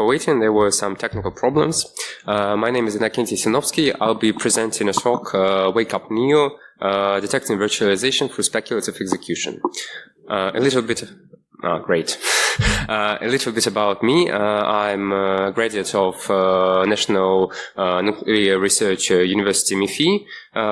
for waiting. There were some technical problems. My name is Innokentii Sennovskii. I'll be presenting a talk, Wake Up Neo, Detecting Virtualization through Speculative Execution. A little bit about me. I'm a graduate of National Nuclear Research University MIFI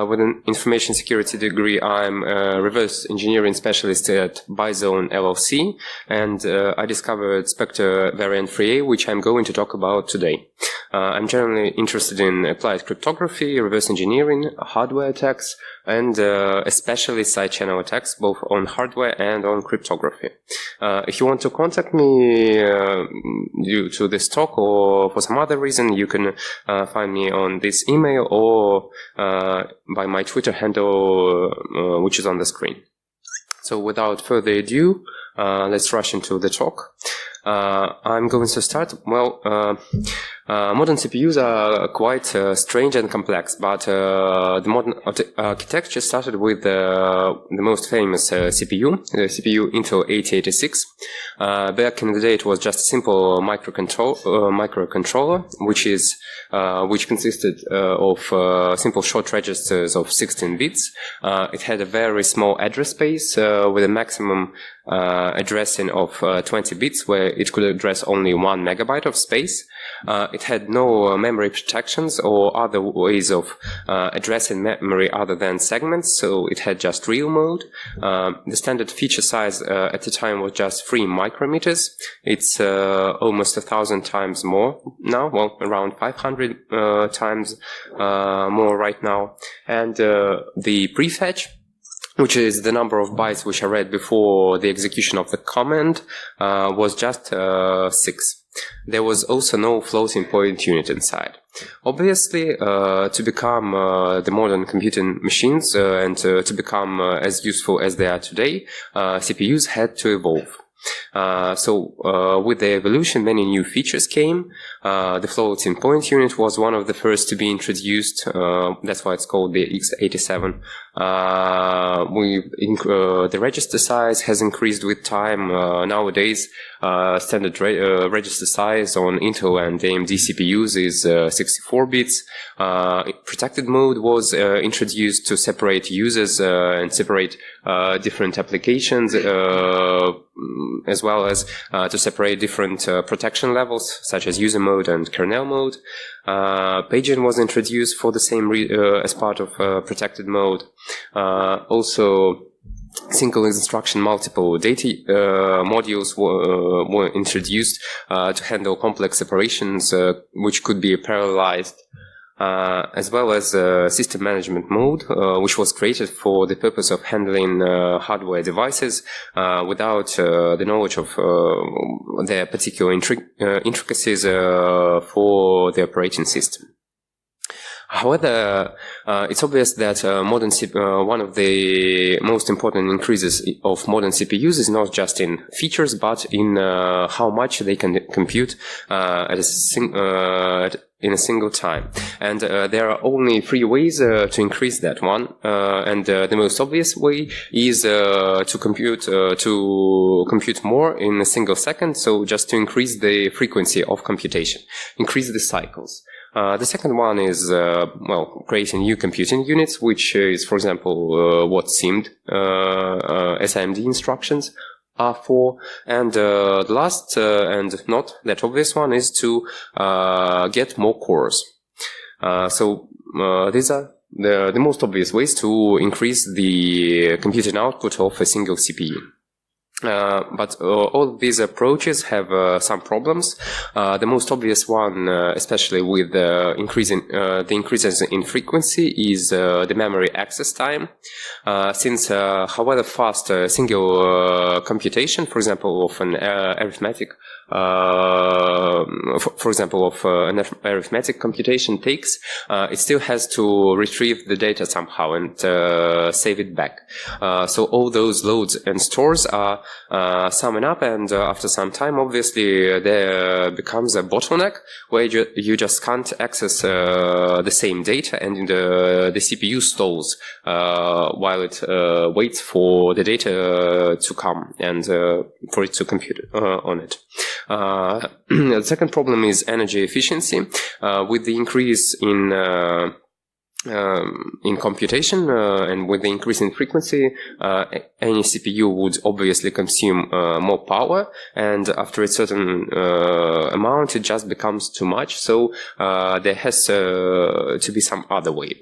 with an information security degree. I'm a reverse engineering specialist at Bizone LLC, and I discovered Spectre Variant 3A, which I'm going to talk about today. I'm generally interested in applied cryptography, reverse engineering, hardware attacks, and especially side channel attacks, both on hardware and on cryptography. If you want to contact me due to this talk or for some other reason, you can find me on this email or by my Twitter handle, which is on the screen. So without further ado, let's rush into the talk. I'm going to start. Modern CPUs are quite strange and complex, but the modern architecture started with the most famous CPU, the CPU Intel 8086. Back in the day, it was just a simple microcontroller, which consisted of simple short registers of 16 bits. It had a very small address space with a maximum addressing of 20 bits, where it could address only 1 megabyte of space. It had no memory protections or other ways of addressing memory other than segments, so it had just real mode. The standard feature size at the time was just 3 micrometers. It's almost 1,000 times more now, well, around 500 times more right now. And the prefetch, which is the number of bytes which are read before the execution of the command, was just 6. There was also no floating point unit inside. Obviously, to become the modern computing machines and to become as useful as they are today, CPUs had to evolve. With the evolution, many new features came. The floating point unit was one of the first to be introduced. That's why it's called the x87. The register size has increased with time. Nowadays, standard register size on Intel and AMD CPUs is 64 bits. Protected mode was introduced to separate users and separate different applications, as well as to separate different protection levels, such as user mode and kernel mode. Paging was introduced for the same as part of protected mode. Also, single instruction multiple data modules were introduced to handle complex operations which could be parallelized. As well as system management mode, which was created for the purpose of handling hardware devices without the knowledge of their particular intricacies for the operating system. However, it's obvious that one of the most important increases of modern CPUs is not just in features, but in how much they can compute in a single time. And there are only 3 ways to increase that one. And the most obvious way is to compute more in a single second. So just to increase the frequency of computation, increase the cycles. The second one is, creating new computing units, which is, for example, what seemed SIMD instructions are for. And the last and not that obvious one is to get more cores. These are the most obvious ways to increase the computing output of a single CPU. But all of these approaches have some problems. The most obvious one, especially with the increases in frequency, is the memory access time. Since however fast a single computation, for example, of an arithmetic computation takes, it still has to retrieve the data somehow and save it back. So all those loads and stores are summing up, and after some time, obviously, there becomes a bottleneck where you just can't access the same data, and the CPU stalls while it waits for the data to come and for it to compute on it. The second problem is energy efficiency. With the increase in computation and with the increase in frequency, any CPU would obviously consume more power, and after a certain amount, it just becomes too much. So there has to be some other way.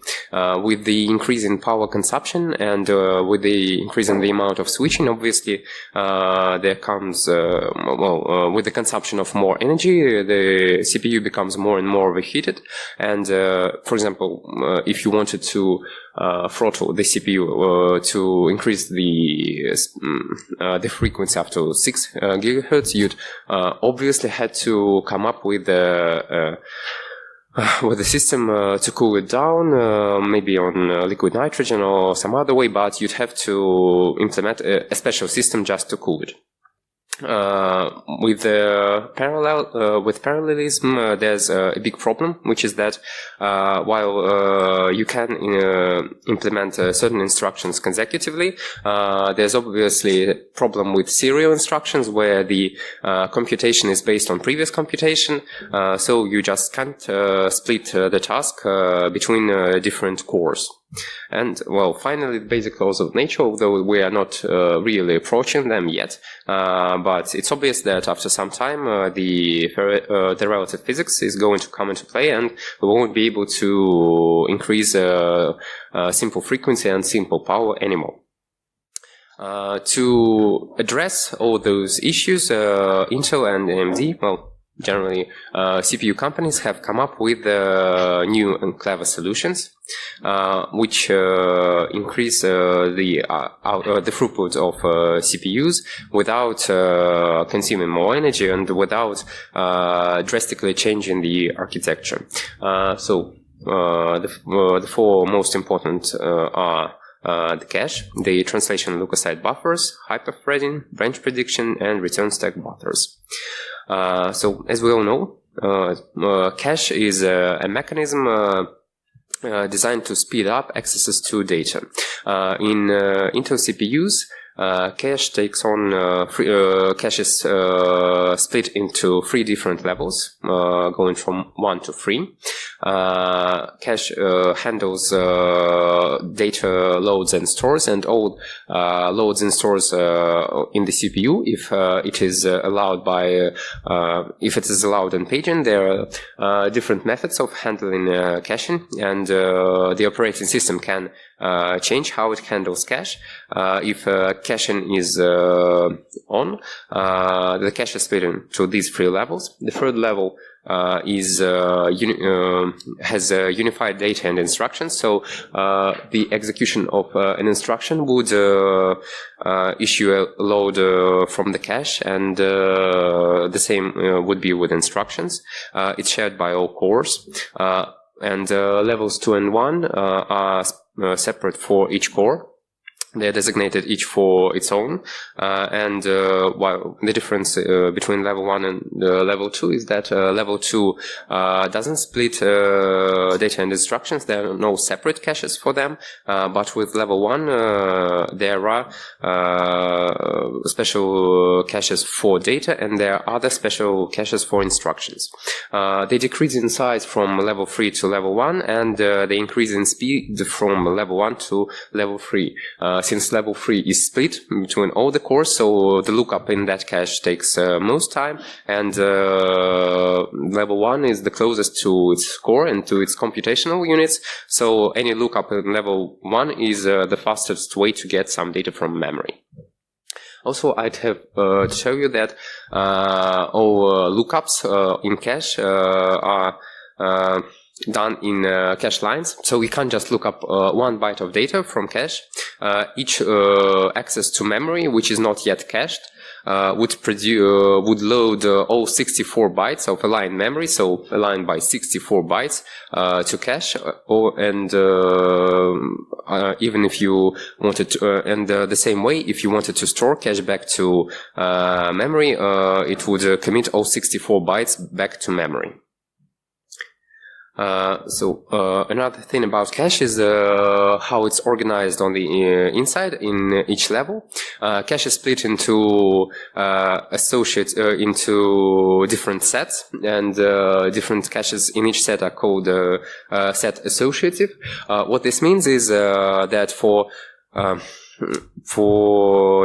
With the increase in power consumption and with the increase in the amount of switching, obviously there comes with the consumption of more energy, the CPU becomes more and more overheated. And for example, if you wanted to throttle the CPU to increase the frequency up to 6 gigahertz, you'd obviously had to come up with a system to cool it down, maybe on liquid nitrogen or some other way, but you'd have to implement a special system just to cool it. With parallelism, there's a big problem, which is that while you can implement certain instructions consecutively, there's obviously a problem with serial instructions where the computation is based on previous computation, so you just can't split the task between different cores. And, well, finally, the basic laws of nature, although we are not really approaching them yet, but it's obvious that after some time the relative physics is going to come into play, and we won't be able to increase simple frequency and simple power anymore. To address all those issues, Intel and AMD, well, generally, CPU companies have come up with new and clever solutions, which increase the throughput of CPUs without consuming more energy and without drastically changing the architecture. So the four most important are the cache, the translation Lookaside buffers, hyperthreading, branch prediction, and return stack buffers. So, as we all know, cache is a mechanism designed to speed up accesses to data. In Intel CPUs, cache takes on cache is split into 3 different levels, going from 1 to 3. Cache handles data loads and stores, and all loads and stores in the CPU, if it is allowed by if it is allowed in paging. There are different methods of handling caching, and the operating system can change how it handles cache. If caching is on, the cache is split into these 3 levels. The third level has unified data and instructions, so the execution of an instruction would issue a load from the cache, and the same would be with instructions. It's shared by all cores, and levels 2 and 1 are separate for each core. They're designated each for its own, and while the difference between level 1 and level 2 is that level 2 doesn't split data and instructions. There are no separate caches for them, but with level 1 there are special caches for data, and there are other special caches for instructions. They decrease in size from level 3 to level 1, and they increase in speed from level 1 to level 3. Since level 3 is split between all the cores, so the lookup in that cache takes most time, and level 1 is the closest to its core and to its computational units, so any lookup in level 1 is the fastest way to get some data from memory. Also, I'd have to show you that all lookups in cache are done in cache lines, so we can't just look up 1 byte of data from cache. Each access to memory, which is not yet cached, would load all 64 bytes of aligned memory, so aligned by 64 bytes to cache, and even if you wanted to, and the same way, if you wanted to store cache back to memory, it would commit all 64 bytes back to memory. Another thing about cache is how it's organized on the inside in each level. Cache is split into into different sets, and different caches in each set are called set associative. What this means is that for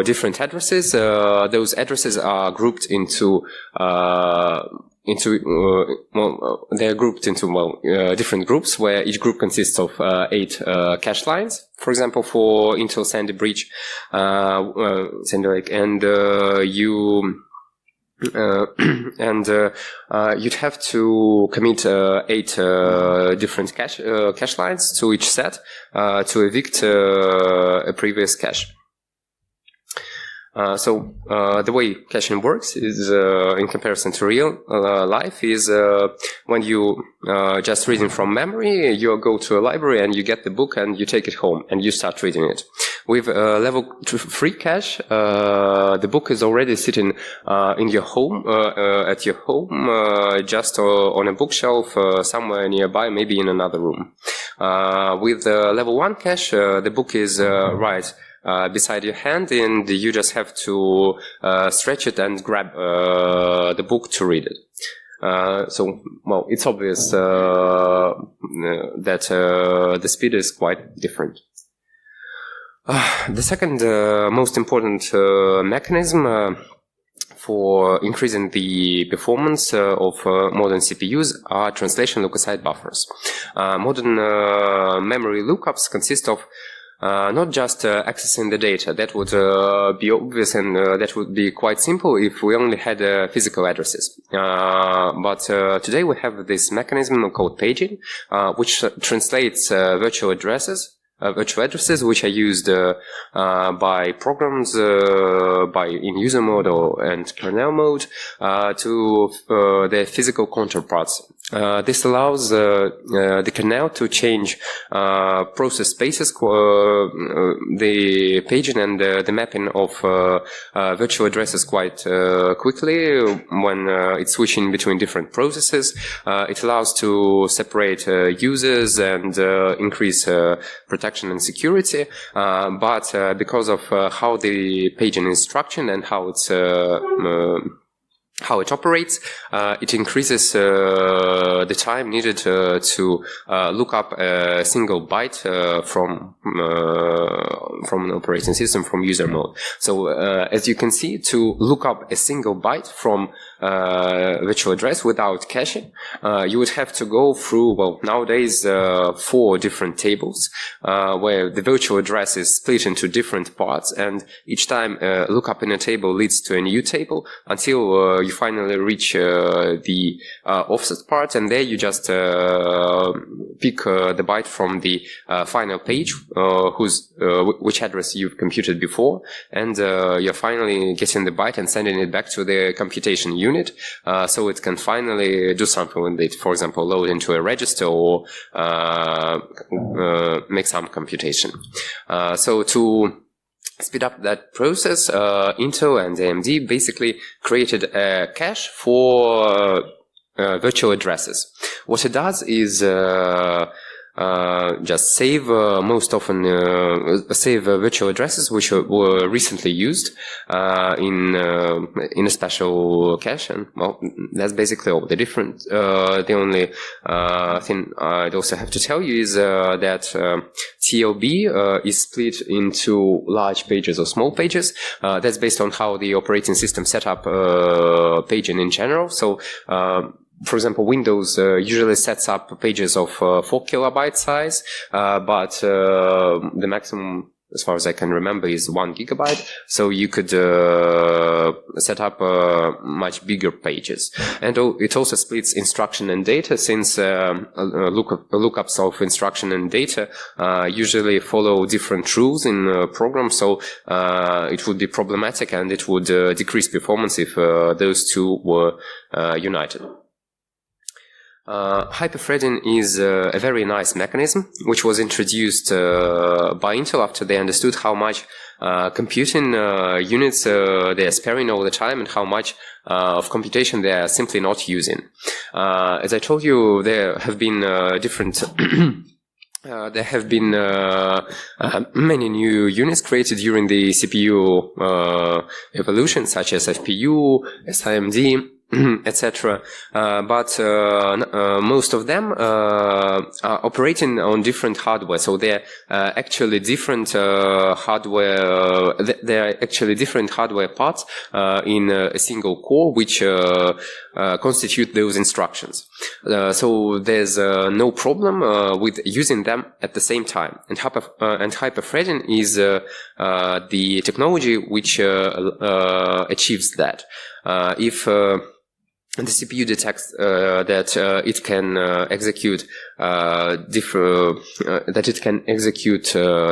different addresses, those addresses are grouped into they're grouped into different groups, where each group consists of 8 cache lines. For example, for Intel Sandy Bridge, Sandy, and you'd have to commit 8 different cache lines to each set to evict a previous cache. The way caching works is, in comparison to real life, is when you just reading from memory, you go to a library and you get the book and you take it home and you start reading it. With level 3 cache, the book is already sitting in your home, at your home, just on a bookshelf somewhere nearby, maybe in another room. With level 1 cache, the book is right beside your hand, and you just have to stretch it and grab the book to read it. It's obvious that the speed is quite different. The second most important mechanism for increasing the performance of modern CPUs are translation Lookaside buffers. Modern memory lookups consist of not just accessing the data. That would be obvious, and that would be quite simple if we only had physical addresses. But today we have this mechanism called paging, which translates virtual addresses which are used by programs in user mode and kernel mode to their physical counterparts. This allows the kernel to change process spaces, the paging and the mapping of virtual addresses quite quickly when it's switching between different processes. It allows to separate users and increase protection and security, but because of how the paging is structured and how it operates, it increases the time needed to look up a single byte from an operating system, from user mode. So as you can see, to look up a single byte from virtual address without caching, you would have to go through, nowadays 4 different tables where the virtual address is split into different parts, and each time lookup in a table leads to a new table until you finally reach the offset part, and there you just pick the byte from the final page, which address you've computed before, and you're finally getting the byte and sending it back to the computation unit, so it can finally do something with it. For example, load into a register or make some computation. So to speed up that process, Intel and AMD basically created a cache for virtual addresses. What it does is just save save virtual addresses which were recently used in a special cache, and that's basically all. The only thing I'd also have to tell you is that TLB is split into large pages or small pages. That's based on how the operating system set up paging in general. So for example, Windows usually sets up pages of 4 kilobyte size, but the maximum, as far as I can remember, is 1 gigabyte. So you could set up much bigger pages. And it also splits instruction and data, since lookups of instruction and data usually follow different rules in programs. So it would be problematic, and it would decrease performance if those two were united. Hyperthreading is a very nice mechanism which was introduced by Intel after they understood how much computing units they are sparing all the time and how much of computation they are simply not using. As I told you, there have been different there have been many new units created during the CPU evolution, such as FPU, SIMD, etc. But most of them are operating on different hardware, so they're actually different hardware. There are actually different hardware parts in a single core, which constitute those instructions. So there's no problem with using them at the same time. And hyperthreading is the technology which achieves that. If the CPU detects that it can execute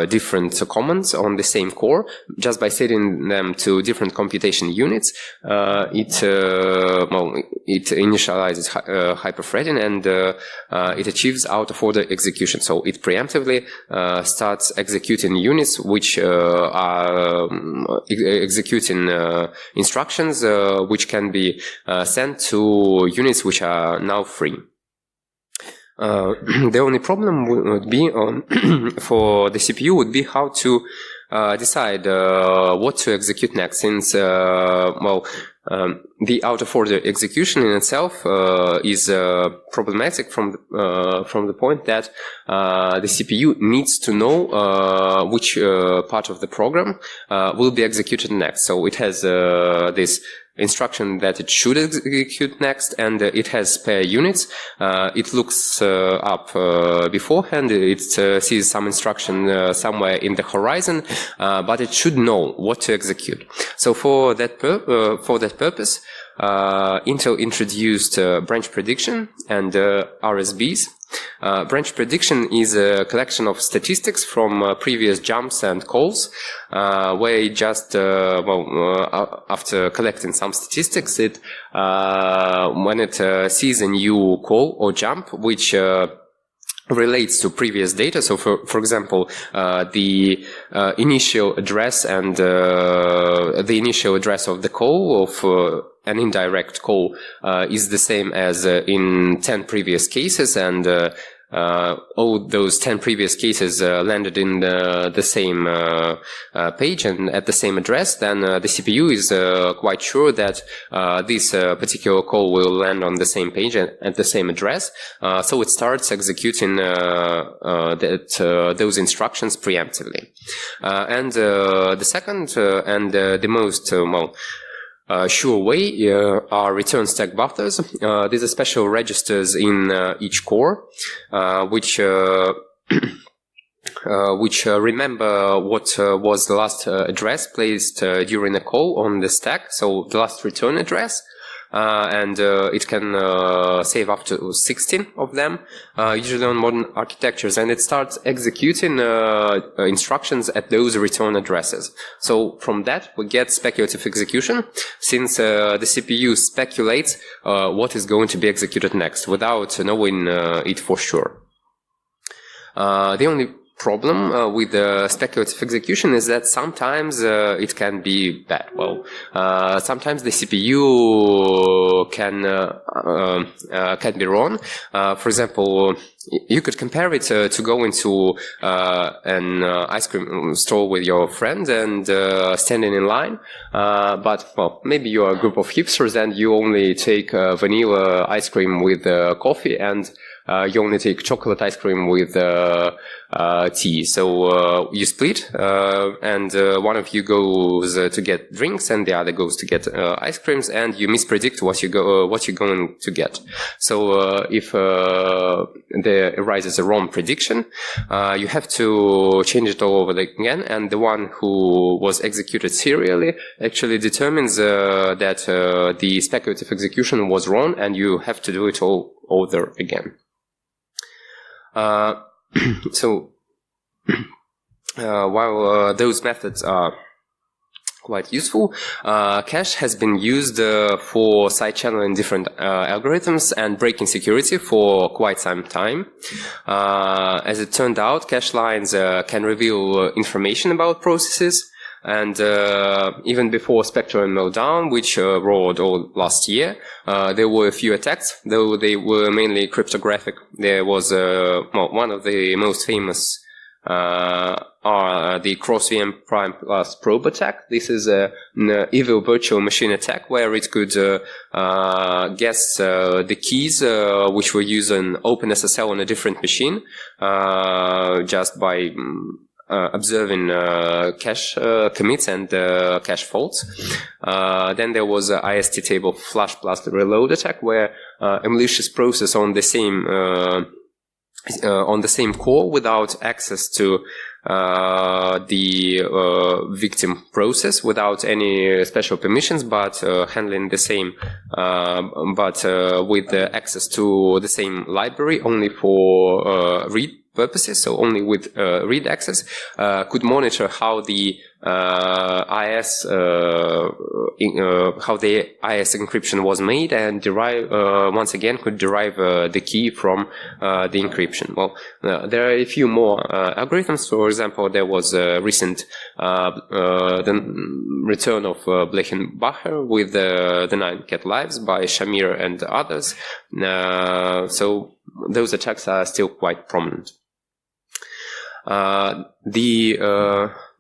different commands on the same core just by setting them to different computation units. It initializes hyperthreading and it achieves out-of-order execution. So it preemptively starts executing units which are executing instructions which can be sent to units which are now free. The only problem would be for the CPU would be how to decide what to execute next, since the out-of-order execution in itself is problematic from the point that the CPU needs to know which part of the program will be executed next. So it has this instruction that it should execute next, and it has spare units. It looks up beforehand, it sees some instruction somewhere in the horizon, but it should know what to execute. So for that purpose, Intel introduced branch prediction and RSBs. Branch prediction is a collection of statistics from previous jumps and calls, where it just, after collecting some statistics, it when it sees a new call or jump which relates to previous data. So for example, the initial address and the initial address of the call of an indirect call is the same as in 10 previous cases, and all those 10 previous cases landed in the same page and at the same address, then the CPU is quite sure that this particular call will land on the same page and at the same address. So it starts executing those instructions preemptively. And the second and the most sure way are return stack buffers. These are special registers in each core, which remember what was the last address placed during a call on the stack, so the last return address. And it can save up to 16 of them, usually on modern architectures, and it starts executing instructions at those return addresses. So from that we get speculative execution, since the CPU speculates what is going to be executed next without knowing it for sure. The only problem with speculative execution is that sometimes it can be bad. Well, sometimes the CPU can be wrong. For example, you could compare it to go into an ice cream store with your friend and standing in line. But well, maybe you are a group of hipsters and you only take vanilla ice cream with coffee, and you only take chocolate ice cream with tea. So you split, and one of you goes to get drinks, and the other goes to get ice creams, and you mispredict what you're going to get. So if there arises a wrong prediction, you have to change it all over again, and the one who was executed serially actually determines that the speculative execution was wrong, and you have to do it all over again. So while those methods are quite useful. Cache has been used for side channeling different algorithms and breaking security for quite some time. As it turned out, cache lines can reveal information about processes. And even before Spectre and Meltdown, which rolled all last year, there were a few attacks, though they were mainly cryptographic. There was one of the most famous are the cross-VM prime plus probe attack. This is an evil virtual machine attack where it could guess the keys which were used on OpenSSL on a different machine just by observing cache commits and cache faults. Then there was a IST table flush plus reload attack where a malicious process on the same core without access to the victim process, without any special permissions, but handling the same, but with access to the same library only for read purposes, so only with read access, could monitor how the IS encryption was made and derive once again could derive the key from the encryption. Well, there are a few more algorithms. For example, there was a recent the return of Blechenbacher with the 9 cat lives by Shamir and others. So those attacks are still quite prominent. The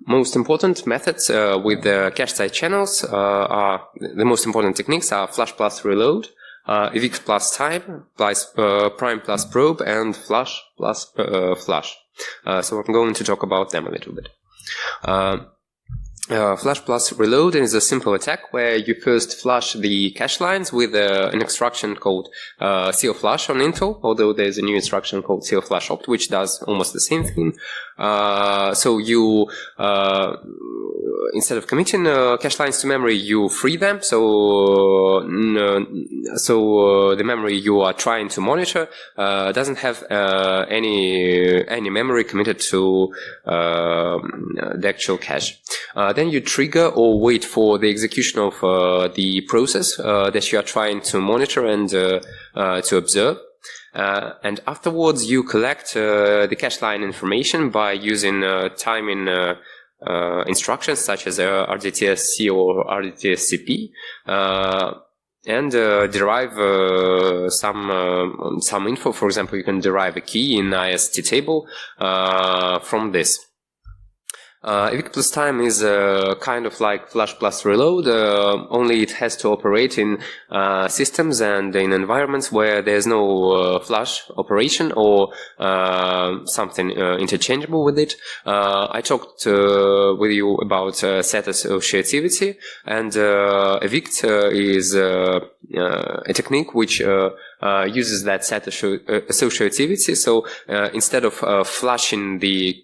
most important methods with the cache side channels are the most important techniques are flush plus reload, evict plus time, plus prime plus probe, and flush plus flush. So I'm going to talk about them a little bit. Flush plus reload is a simple attack where you first flush the cache lines with an instruction called clflush on Intel, although there's a new instruction called clflushopt, which does almost the same thing. So you, instead of committing cache lines to memory, you free them. So the memory you are trying to monitor doesn't have any memory committed to the actual cache. Then you trigger or wait for the execution of the process that you are trying to monitor and to observe. And afterwards, you collect the cache line information by using timing instructions such as rdtsc or rdtscp, and derive some info. For example, you can derive a key in IST table from this. Evict plus time is kind of like flush plus reload, only it has to operate in systems and in environments where there's no flush operation or something interchangeable with it. I talked with you about set associativity, and evict is a technique which uses that set associativity. So instead of flushing the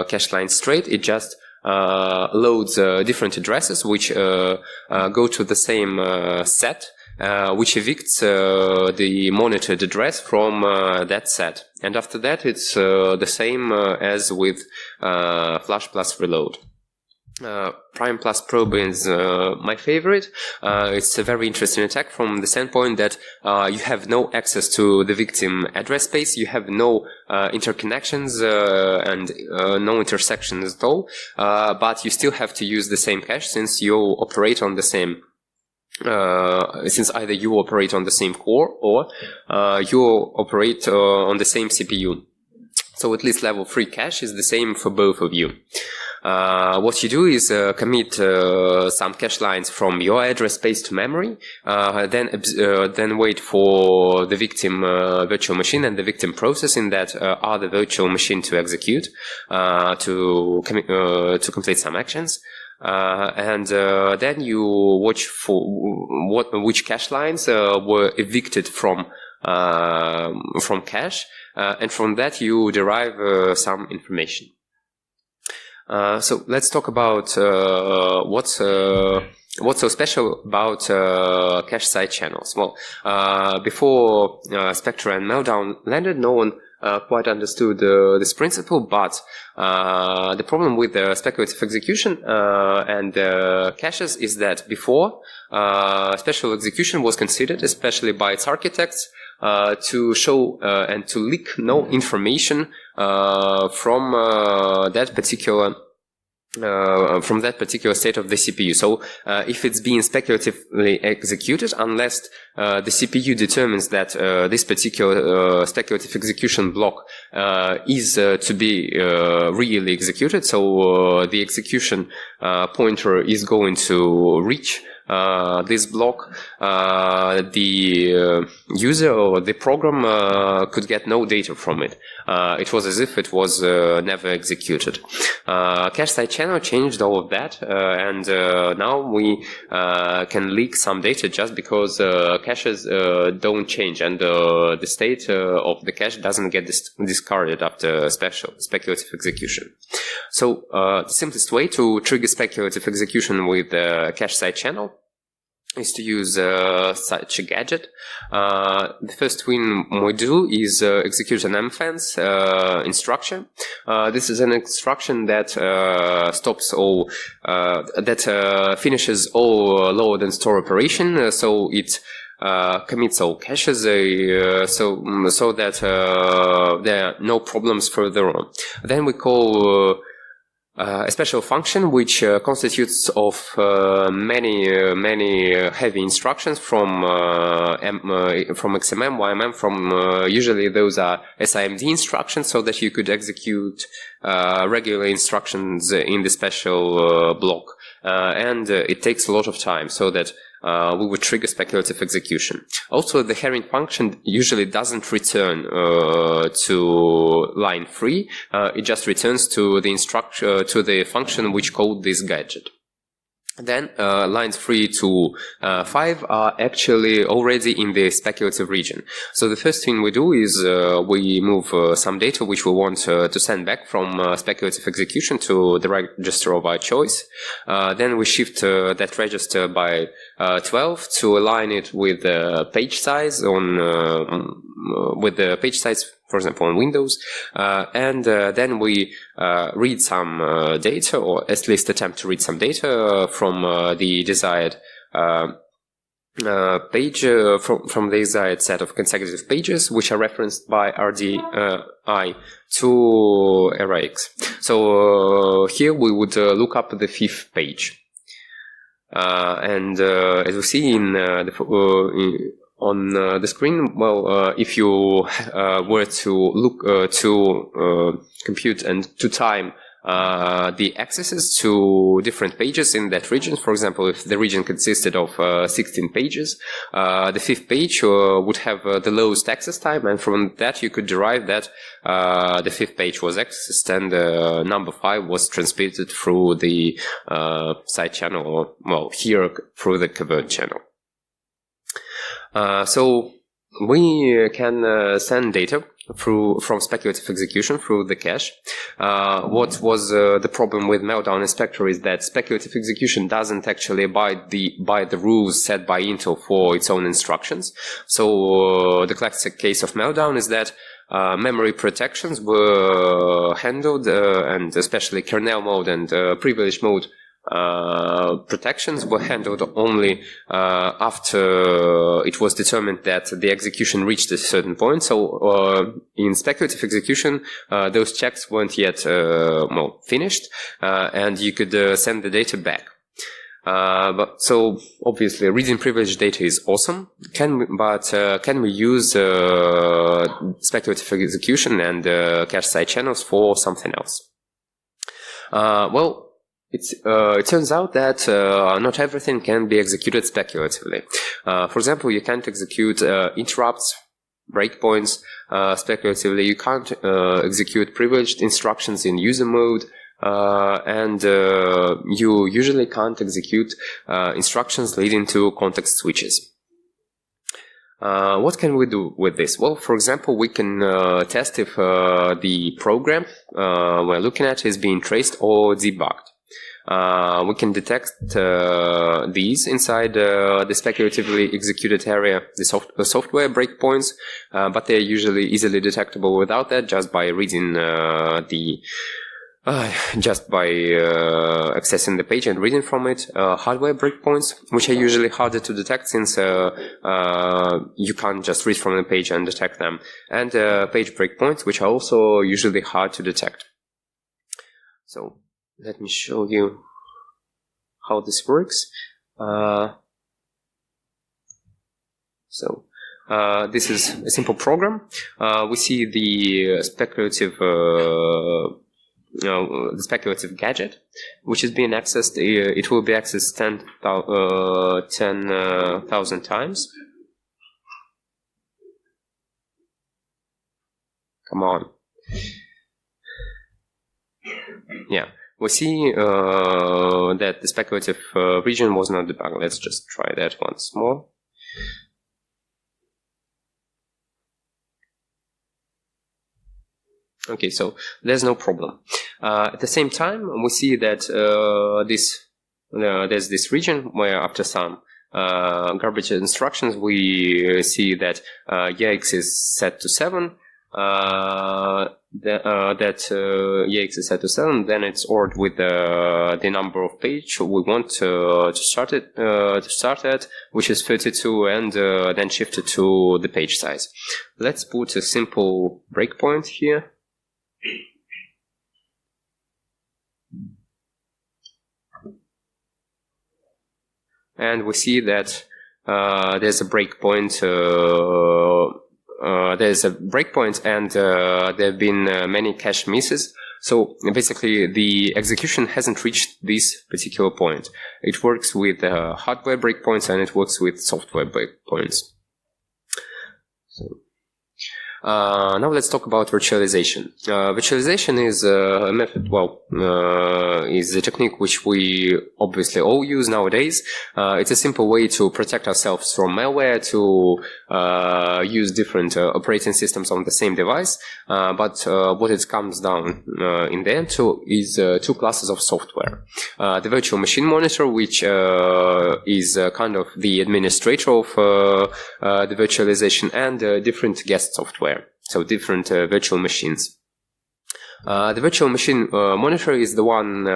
cache line straight, it just loads different addresses which go to the same set, which evicts the monitored address from that set. And after that, it's the same as with flush plus reload. Prime plus probe is my favorite. It's a very interesting attack from the standpoint that you have no access to the victim address space, you have no interconnections and no intersections at all, but you still have to use the same cache since you operate on the same since either you operate on the same core or you operate on the same CPU. So at least level 3 cache is the same for both of you. What you do is commit some cache lines from your address space to memory, then wait for the victim virtual machine and the victim process in that other virtual machine to execute to complete some actions. And then you watch for which cache lines were evicted from cache, and from that you derive some information. So let's talk about what's so special about cache side channels. Well, before Spectre and Meltdown landed, no one quite understood this principle, but the problem with speculative execution and caches is that before, special execution was considered, especially by its architects, to show and to leak no information from that particular state of the CPU. So if it's being speculatively executed, unless the CPU determines that this particular speculative execution block is to be really executed, so the execution pointer is going to reach this block, the user or the program could get no data from it. It was as if it was never executed. Cache side channel changed all of that, and now we can leak some data just because caches don't change, and the state of the cache doesn't get discarded after speculative execution. So the simplest way to trigger speculative execution with cache side channel is to use such a gadget. The first thing we do is execute an mfence instruction. This is an instruction that stops all, finishes all load and store operation. So it commits all caches, so that there are no problems further on. Then we call a special function which constitutes of many heavy instructions from XMM, YMM, from usually those are SIMD instructions, so that you could execute regular instructions in the special block. And it takes a lot of time, so that we would trigger speculative execution. Also, the herring function usually doesn't return to line 3. It just returns to the function which called this gadget. Then lines 3 to 5 are actually already in the speculative region. So the first thing we do is we move some data which we want to send back from speculative execution to the register of our choice. Then we shift that register by 12 to align it with the page size for example, on Windows, and then we read some data, or at least attempt to read some data from the desired page, from the desired set of consecutive pages, which are referenced by RDI to RIX. So here we would look up the 5th page. And as we see on the screen, well, if you were to look to compute and to time the accesses to different pages in that region, for example, if the region consisted of 16 pages, the 5th page would have the lowest access time, and from that you could derive that the 5th page was accessed and number 5 was transmitted through the side channel, or, well, here through the covert channel. So we can send data from speculative execution through the cache. What was the problem with Meltdown and Spectre is that speculative execution doesn't actually abide by the rules set by Intel for its own instructions. So the classic case of Meltdown is that memory protections were handled, and especially kernel mode and privilege mode protections were handled only after it was determined that the execution reached a certain point. So in speculative execution, those checks weren't yet finished, and you could send the data back. So obviously, reading privileged data is awesome. Can we use speculative execution and cache side channels for something else? Well, it turns out that not everything can be executed speculatively. For example, you can't execute interrupts, breakpoints speculatively. You can't execute privileged instructions in user mode, and you usually can't execute instructions leading to context switches. What can we do with this? Well, for example, we can test if the program we're looking at is being traced or debugged. We can detect these inside the speculatively executed area, the software breakpoints, but they're usually easily detectable without that, just by reading accessing the page and reading from it. Hardware breakpoints, which are usually harder to detect since you can't just read from the page and detect them, and page breakpoints, which are also usually hard to detect. So let me show you how this works. This is a simple program. We see the speculative gadget, which is being accessed. It will be accessed 10,000 times. Come on. Yeah, we see that the speculative region was not debugged. Let's just try that once more. Okay, so there's no problem. At the same time, we see that there's this region where after some garbage instructions, we see that EAX is set to 7. EAX is set to 7. Then it's ordered with the number of page we want to start at, which is 32, and then shifted to the page size. Let's put a simple breakpoint here. And we see that there's a breakpoint. And there have been many cache misses. So basically, the execution hasn't reached this particular point. It works with hardware breakpoints and it works with software breakpoints. So, now let's talk about virtualization. Virtualization is a method, is a technique which we obviously all use nowadays. It's a simple way to protect ourselves from malware, to use different operating systems on the same device. But what it comes down in the end to is two classes of software. The virtual machine monitor, which is kind of the administrator of the virtualization, and different guest software. So different virtual machines. The virtual machine monitor is the one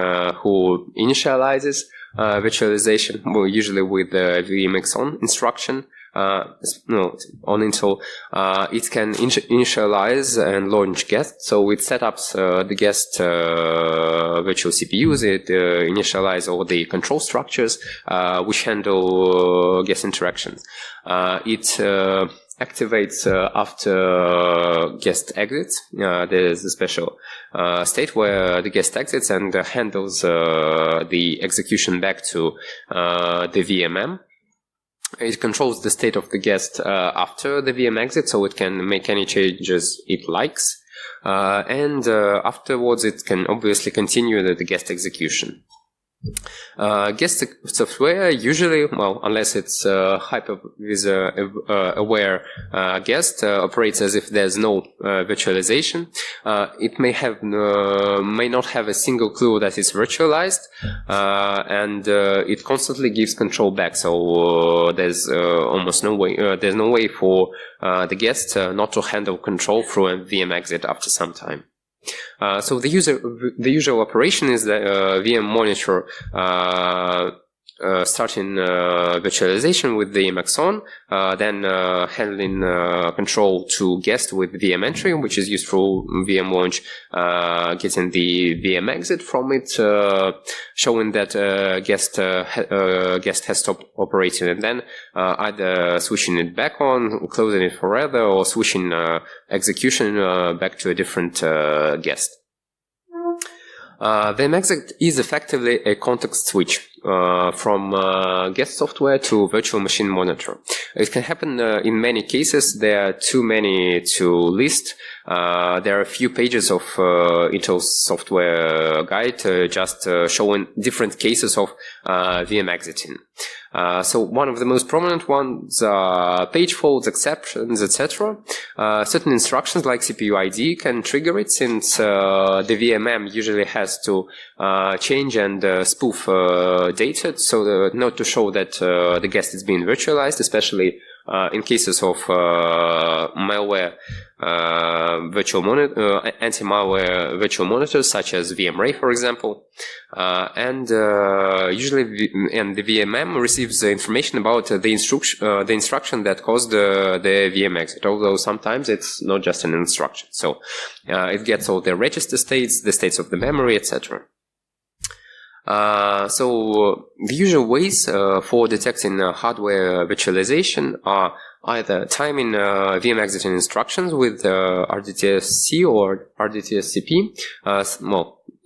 who initializes virtualization, usually with the VMEXITS instruction. On Intel, it can initialize and launch guest. So it sets up the guest virtual CPUs. It initializes all the control structures which handle guest interactions. It activates after guest exits. There's a special state where the guest exits and handles the execution back to the VMM. It controls the state of the guest after the VM exit, so it can make any changes it likes. And afterwards, it can obviously continue the guest execution. Guest software usually, unless it's hypervisor aware guest, operates as if there's no virtualization. It may not have a single clue that it's virtualized, and it constantly gives control back. So there's almost no way. There's no way for the guest not to handle control through a VM exit after some time. So the usual operation is the VM monitor starting virtualization with the VMX on, then handling control to guest with VM entry, which is used through VM launch, getting the VM exit from it, showing that guest has stopped operating, and then either switching it back on, closing it forever, or switching execution back to a different guest. VMEXITS is effectively a context switch from guest software to virtual machine monitor. It can happen in many cases. There are too many to list. There are a few pages of Intel's software guide just showing different cases of VM exiting. So one of the most prominent ones are page faults, exceptions, etc. Certain instructions like CPU ID can trigger it, since the VMM usually has to change and spoof data, so not to show that the guest is being virtualized, especially in cases of malware anti-malware virtual monitors such as VMRay, for example. Usually the VMM receives the information about the instruction that caused the VMEXIT, although sometimes it's not just an instruction. So it gets all the register states, the states of the memory, etc. So the usual ways for detecting hardware virtualization are either timing VMEXIT instructions with rdtsc or rdtscp,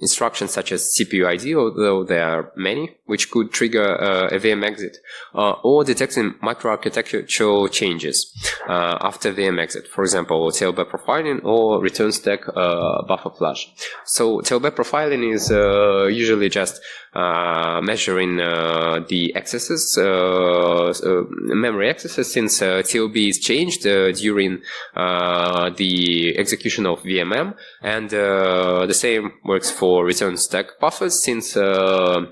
instructions such as CPU ID, although there are many, which could trigger a VMEXIT, or detecting microarchitectural changes after VMEXIT, for example, tailback profiling or return stack buffer flush. So tailback profiling is usually just measuring the accesses, memory accesses, since TLB is changed during the execution of VMM, and the same works for return stack buffers, since those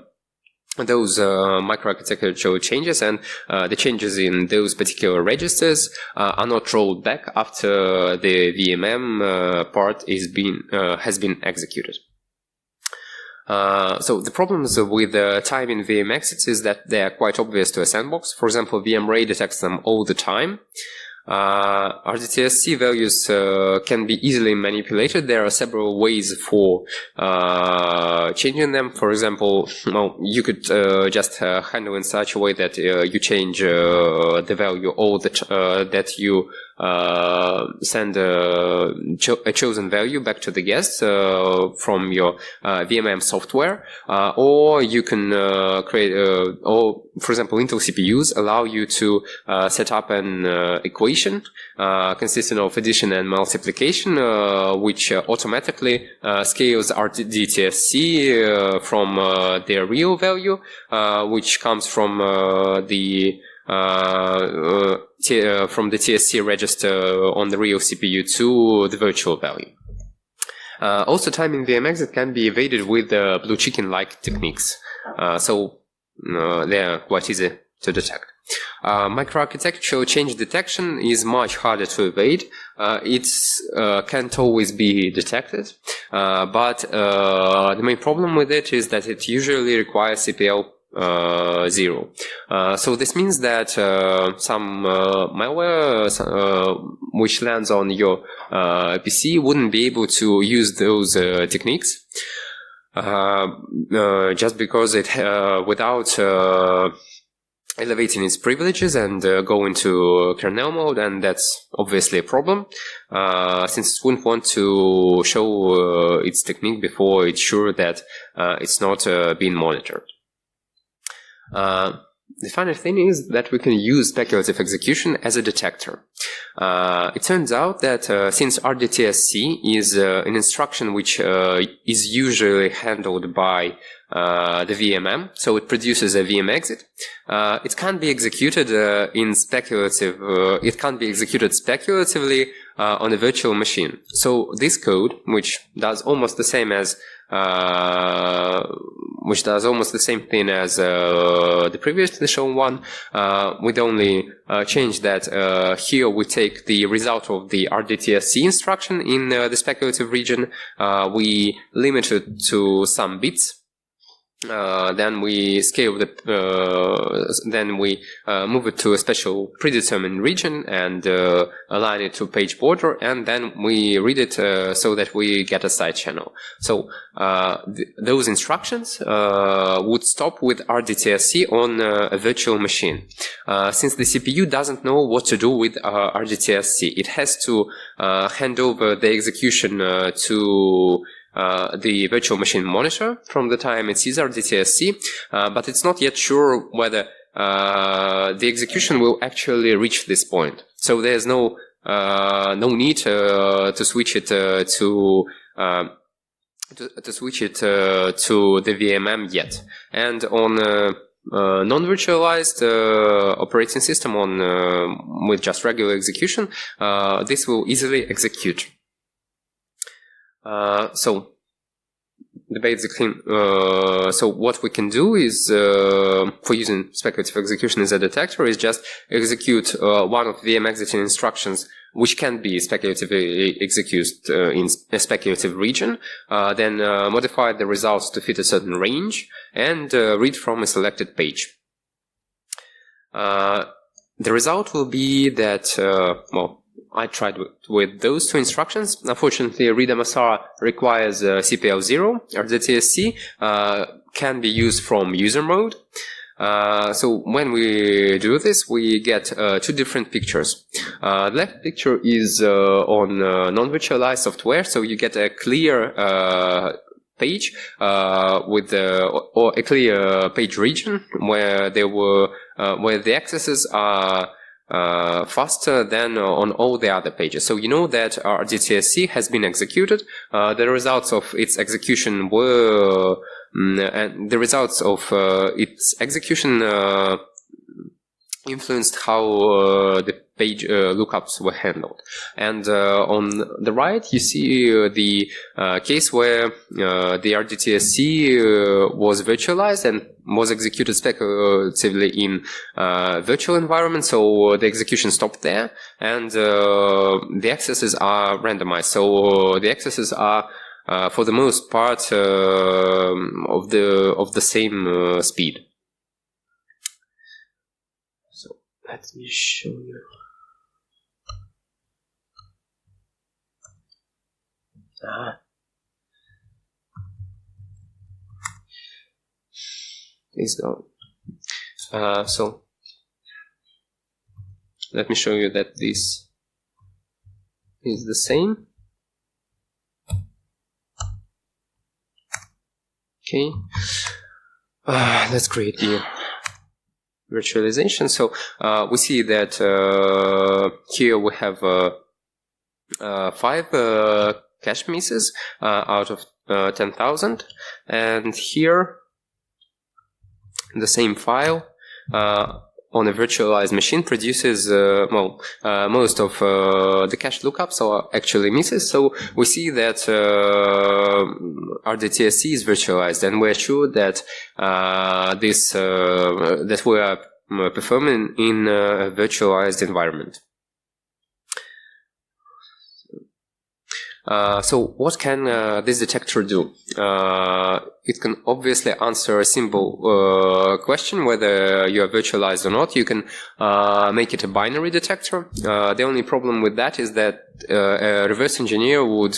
microarchitectural changes and the changes in those particular registers are not rolled back after the VMM part has been executed. So the problems with timing VMEXITs is that they are quite obvious to a sandbox. For example, VMRay detects them all the time. rdtsc values can be easily manipulated. There are several ways for changing them. For example, you could just handle in such a way that you change the value all that you send a chosen value back to the guest from your VMM software, or you can create, or for example, Intel CPUs allow you to set up an equation consisting of addition and multiplication, which automatically scales rdtsc from their real value, which comes from the TSC register on the real CPU to the virtual value. Also, timing VMEXIT can be evaded with blue chicken-like techniques, so they are quite easy to detect. Microarchitectural change detection is much harder to evade. It can't always be detected, but the main problem with it is that it usually requires CPL 0. So this means that some malware which lands on your PC wouldn't be able to use those techniques just because it without elevating its privileges and go into kernel mode, and that's obviously a problem, since it wouldn't want to show its technique before it's sure that it's not being monitored. The funny thing is that we can use speculative execution as a detector. It turns out that since rdtsc is an instruction which is usually handled by the VMM, so it produces a VMEXIT, it can't be executed it can't be executed speculatively on a virtual machine. So this code, which does almost the same thing as the previously shown one, with only change that here we take the result of the rdtsc instruction in the speculative region, we limit it to some bits. Then we scale then we move it to a special predetermined region and align it to page border, and then we read it so that we get a side channel. So those instructions would stop with rdtsc on a virtual machine. Since the CPU doesn't know what to do with rdtsc, it has to hand over the execution to the virtual machine monitor from the time it sees rdtsc, but it's not yet sure whether the execution will actually reach this point. So there's no need to switch it to the VMM yet. And on non-virtualized operating system on with just regular execution, this will easily execute. So basically, so what we can do is, for using speculative execution as a detector, is just execute one of the VMEXITS instructions, which can be speculatively executed in a speculative region, then modify the results to fit a certain range, and read from a selected page. The result will be that, well, I tried with those two instructions. Unfortunately, read-MSR requires CPL 0. rdtsc can be used from user mode. So when we do this, we get two different pictures. The left picture is on non-virtualized software, so you get a clear page with or a clear page region where there were where the accesses are faster than on all the other pages. So you know that rdtsc has been executed. The results of its execution were, and the results of its execution influenced how the page lookups were handled. And on the right, you see the case where the rdtsc was virtualized and was executed speculatively in virtual environment. So the execution stopped there, and the accesses are randomized. So the accesses are for the most part of the same speed. So let me show you. Please go. So let me show you that this is the same. Okay. Let's create the virtualization. So we see that here we have 5 cache misses out of 10,000, and here the same file on a virtualized machine produces most of the cache lookups are actually misses. So we see that rdtsc is virtualized, and we're sure that that we are performing in a virtualized environment. So what can this detector do? It can obviously answer a simple question whether you are virtualized or not. You can make it a binary detector. The only problem with that is that a reverse engineer would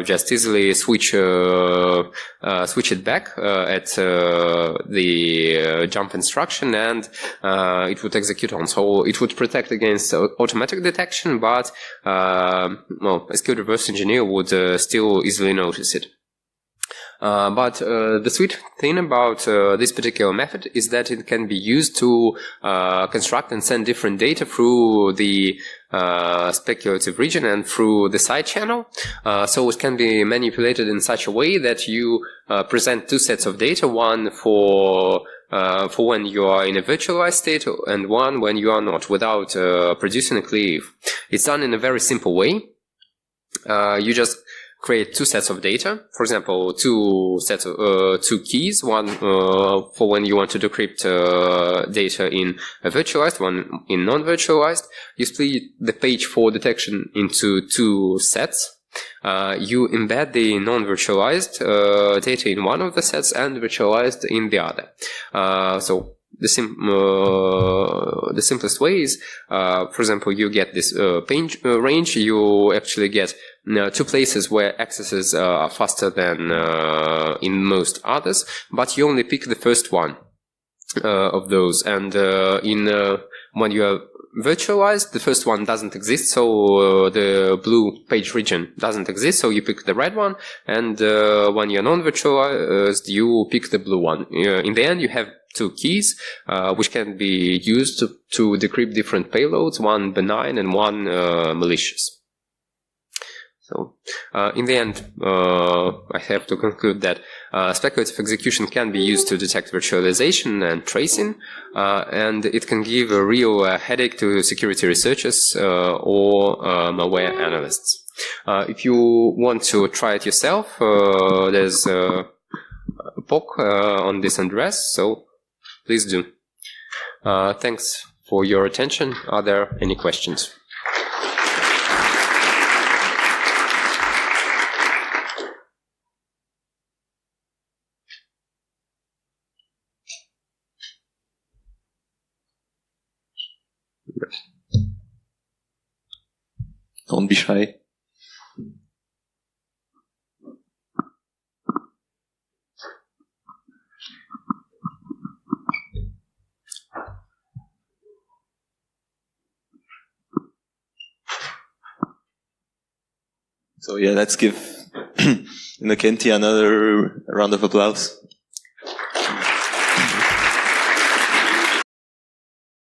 just easily switch it back at the jump instruction, and it would execute on. So it would protect against automatic detection, but well, a skilled reverse engineer would still easily notice it. But the sweet thing about this particular method is that it can be used to construct and send different data through the speculative region and through the side channel. So it can be manipulated in such a way that you present two sets of data, one for when you are in a virtualized state and one when you are not, without producing a cleave. It's done in a very simple way. You just create two sets of data. For example, two keys, one for when you want to decrypt data in a virtualized, one in non-virtualized. You split the page for detection into two sets. You embed the non-virtualized data in one of the sets and virtualized in the other. So the simplest way is, for example, you get this page range. You actually get two places where accesses are faster than in most others, but you only pick the first one of those. And when you are virtualized, the first one doesn't exist, so the blue page region doesn't exist, so you pick the red one. And when you're non-virtualized, you pick the blue one. In the end, you have two keys which can be used to decrypt different payloads, one benign and one malicious. So, in the end, I have to conclude that speculative execution can be used to detect virtualization and tracing, and it can give a real headache to security researchers or malware analysts. If you want to try it yourself, there's a POC on this address, so please do. Thanks for your attention. Are there any questions? Don't be shy. So yeah, let's give Innokentii another round of applause.